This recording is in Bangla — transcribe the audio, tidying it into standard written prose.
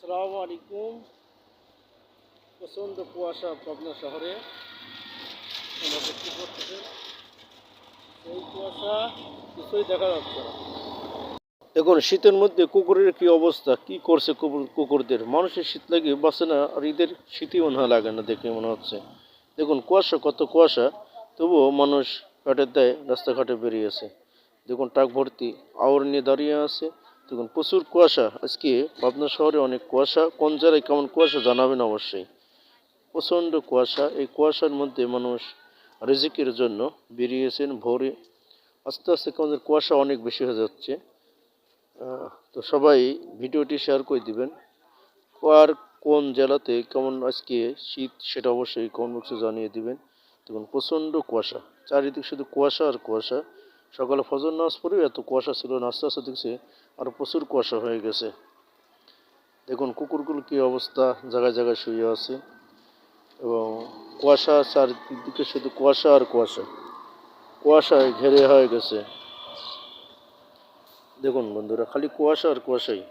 আসসালামু আলাইকুম। প্রচণ্ড কুয়াশা পাবনা শহরে আমরা দেখতে পাচ্ছি। এই কুয়াশা কিছুই দেখা যাচ্ছে না। দেখুন শীতের মধ্যে কুকুরের কি অবস্থা, কি করছে কুকুরদের। মানুষের শীত লাগে বাঁচে না, আর এদের শীতই মনে হয় লাগে না দেখে মনে হচ্ছে। দেখুন কুয়াশা, কত কুয়াশা, তবুও মানুষ কাঠের দেয় রাস্তাঘাটে বেরিয়েছে। দেখুন ট্রাক ভর্তি আওয়ার নিয়ে দাঁড়িয়ে আছে। দেখুন প্রচুর কুয়াশা আজকে পাবনা শহরে, অনেক কুয়াশা। কোন জায়গায় কেমন কুয়াশা জানাবেন অবশ্যই। প্রচণ্ড কুয়াশা, এই কুয়াশার মধ্যে মানুষ রিজিকের জন্য বেরিয়েছেন ভোরে। আস্তে আস্তে আমাদের কুয়াশা অনেক বেশি হয়ে যাচ্ছে। তো সবাই ভিডিওটি শেয়ার করে দিবেন। আর কোন জেলাতে কেমন আজকে শীত সেটা অবশ্যই কমেন্ট বক্সে জানিয়ে দিবেন। দেখুন প্রচণ্ড কুয়াশা, চারিদিক শুধু কুয়াশা আর কুয়াশা। সকালে ফজর নামাজ পড়ে এত কুয়াশা ছিল না, আস্তে আস্তে দেখছি আরও প্রচুর কুয়াশা হয়ে গেছে। দেখুন কুকুরগুলো কী অবস্থা, জায়গায় জায়গায় শুয়ে আছে এবং কুয়াশা চারিদিকে শুধু কুয়াশা আর কুয়াশা, কুয়াশায় ঘেরে হয়ে গেছে। দেখুন বন্ধুরা, খালি কুয়াশা আর কুয়াশাই।